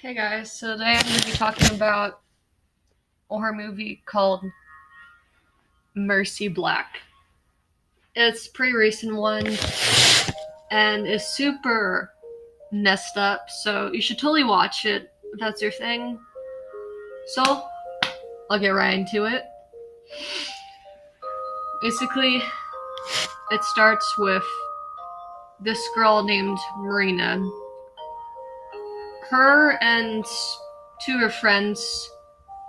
Hey guys, so today I'm going to be talking about a horror movie called Mercy Black. It's a pretty recent one and is super messed up, so you should totally watch it if that's your thing. So, I'll get right into it. Basically, it starts with this girl named Marina. Her and two of her friends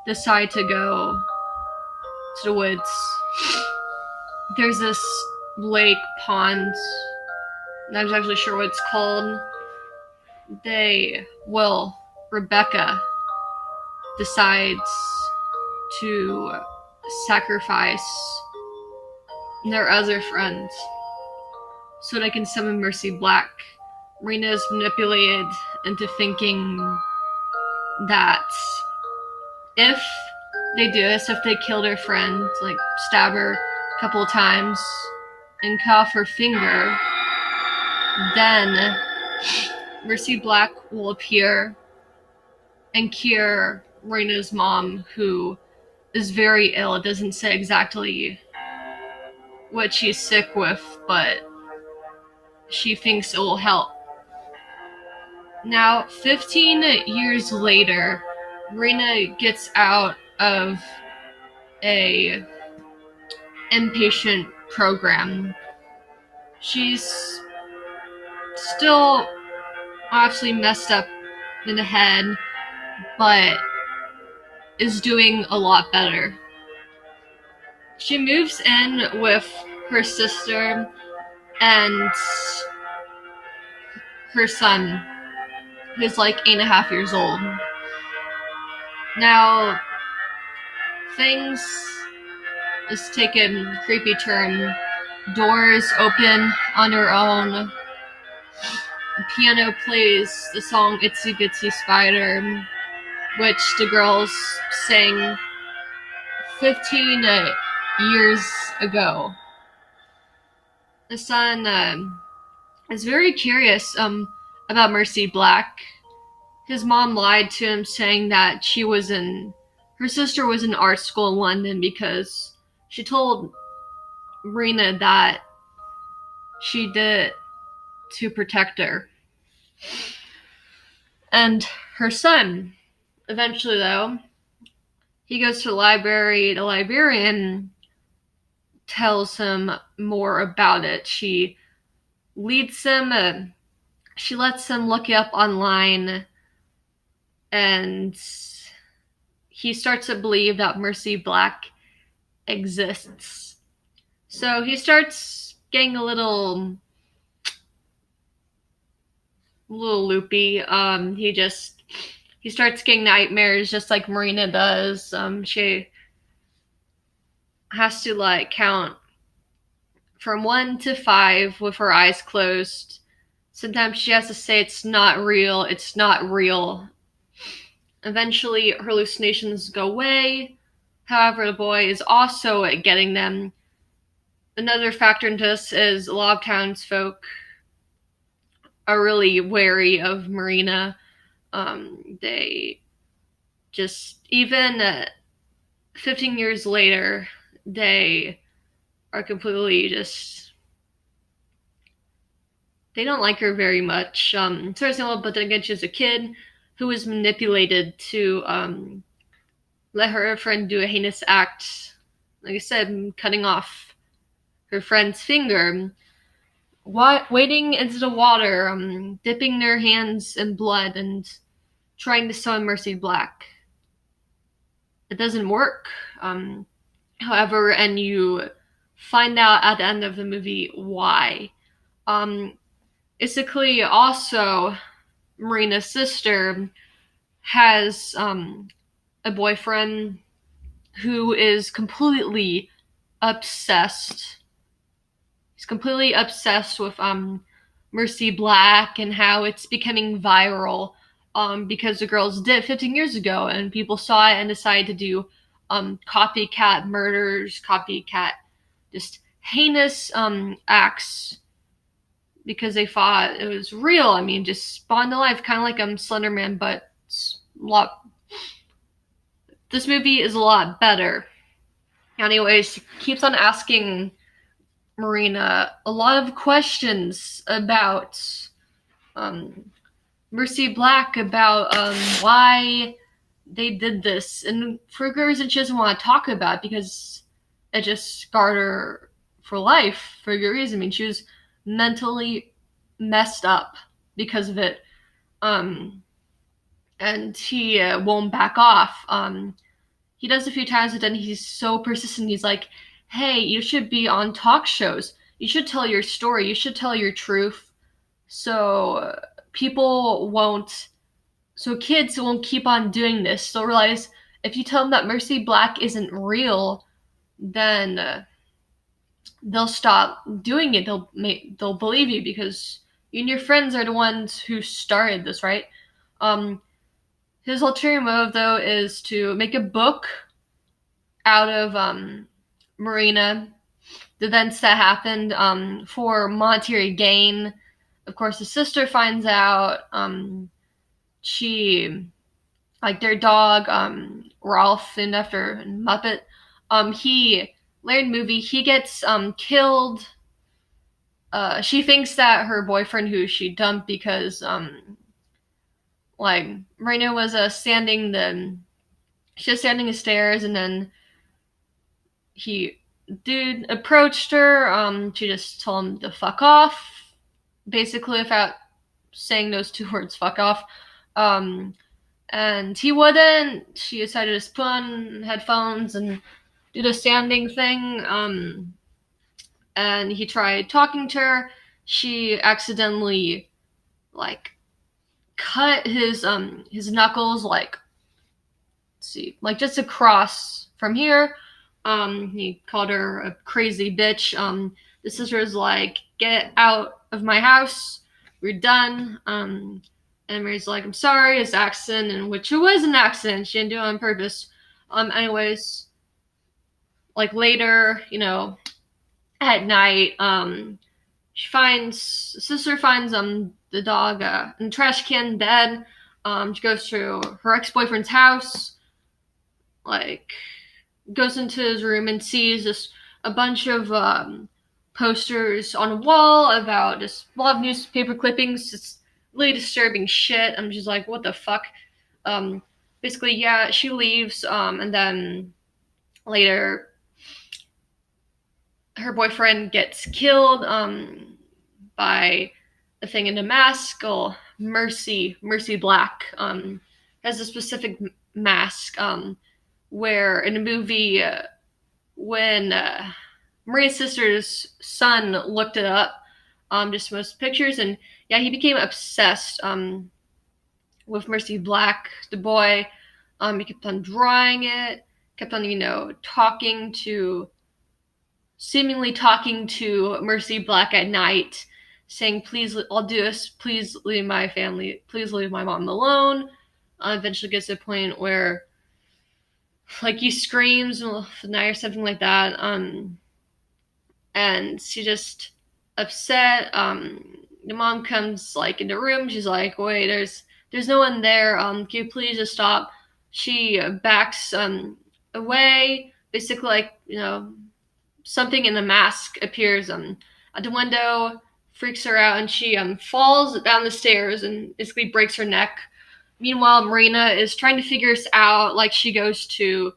decide to go to the woods. There's this lake, pond, not exactly sure what it's called. Rebecca decides to sacrifice their other friends so they can summon Mercy Black. Rena is manipulated into thinking that if they do this, if they kill their friend, like stab her a couple of times and cut off her finger, then Mercy Black will appear and cure Rena's mom, who is very ill. It doesn't say exactly what she's sick with, but she thinks it will help. Now, 15 years later, Rena gets out of a inpatient program. She's still obviously messed up in the head, but is doing a lot better. She moves in with her sister and her son, who's like 8.5 years old. Now, things is taking a creepy turn. Doors open on their own. The piano plays the song Itsy Bitsy Spider, which the girls sang 15 years ago. The son is very curious about Mercy Black. His mom lied to him, saying that her sister was in art school in London because she told Rena that she did it to protect her. And her son, eventually though, he goes to the library. The librarian tells him more about it. She leads him, she lets him look it up online, and he starts to believe that Mercy Black exists. So he starts getting a little loopy. He starts getting nightmares just like Marina does. She has to count from 1 to 5 with her eyes closed. Sometimes she has to say it's not real, it's not real. Eventually, her hallucinations go away. However, the boy is also getting them. Another factor in this is a lot of townsfolk are really wary of Marina. They just, even 15 years later, they are completely they don't like her very much. But then again, she's a kid who was manipulated to let her friend do a heinous act. Like I said, cutting off her friend's finger, wading into the water, dipping their hands in blood, and trying to summon Mercy Black. It doesn't work. However, and you find out at the end of the movie why. Basically, also, Marina's sister has a boyfriend who is completely obsessed. He's completely obsessed with Mercy Black and how it's becoming viral because the girls did it 15 years ago and people saw it and decided to do copycat murders, copycat just heinous acts because they thought it was real. I mean, just spawned to life, kind of like Slender Man, but It's a lot. This movie is a lot better. Anyways, she keeps on asking Marina a lot of questions about Mercy Black, about why they did this, and for good reason she doesn't want to talk about it, because it just scarred her for life for good reason. I mean, she was mentally messed up because of it, and he won't back off. He does a few times, but then he's so persistent. He's like, "Hey, you should be on talk shows. You should tell your story. You should tell your truth, so people won't." So kids won't keep on doing this. They'll realize if you tell them that Mercy Black isn't real, then they'll stop doing it. They'll believe you, because you and your friends are the ones who started this, right? His ulterior motive, though, is to make a book out of Marina, the events that happened, for monetary gain. Of course, the sister finds out. She, like, their dog, Ralph, named after Muppet, he, later in the movie, he gets killed. She thinks that her boyfriend, who she dumped because, like, Marina was standing the stairs, and then dude approached her. She just told him to fuck off, basically, without saying those two words, fuck off. And he wouldn't. She decided to just put on headphones and do the standing thing. And he tried talking to her. She accidentally, like, cut his knuckles, like, let's see, like, just across from here. He called her a crazy bitch. The sister's like, "Get out of my house. We're done." And Mary's like, "I'm sorry, it's an accident," and which it was an accident. She didn't do it on purpose. Anyways, like, later, at night, sister finds the dog in the trash can dead. She goes to her ex-boyfriend's house, like, goes into his room and sees just a bunch of posters on a wall about just a lot of newspaper clippings, just really disturbing shit. I'm just like, what the fuck? Basically, yeah, she leaves, and then later her boyfriend gets killed by a thing in a mask. Or Mercy Black has a specific mask, where in a movie, when Maria's sister's son looked it up, just most pictures, and yeah, he became obsessed with Mercy Black, the boy. He kept on drawing it, kept on, seemingly talking to Mercy Black at night, saying, "Please, I'll do this. Please leave my family. Please leave my mom alone." Eventually gets to a point where, like, he screams for the night or something like that. And she just upset. The mom comes, like, in the room. She's like, "Wait, there's no one there. Can you please just stop?" She backs away. Basically, like, something in the mask appears at the window, freaks her out, and she falls down the stairs and basically breaks her neck. Meanwhile, Marina is trying to figure this out. Like, she goes to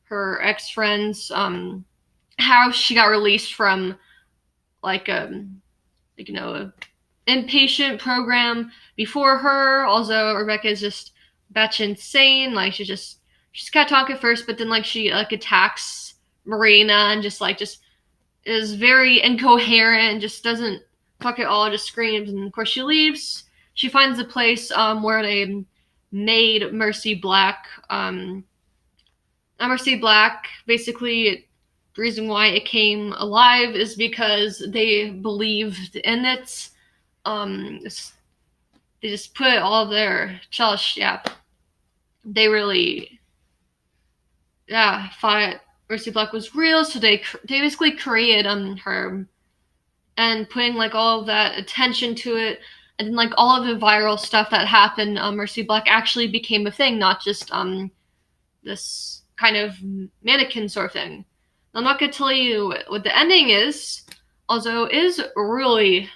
her ex-friend's house. She got released from, like, an inpatient program before her. Also, Rebecca is just batch insane. Like, she's kind of talking first, but then, like, she, like, attacks Marina and just is very incoherent and just doesn't talk at all, just screams. And of course she leaves. She finds a place where they made Mercy Black. Mercy Black, basically, the reason why it came alive is because they believed in it. They just put all their childish, they really, thought Mercy Black was real, so they basically created her, and putting, like, all of that attention to it. And then, like, all of the viral stuff that happened, Mercy Black actually became a thing, not just this kind of mannequin sort of thing. I'm not going to tell you what the ending is, although it is really,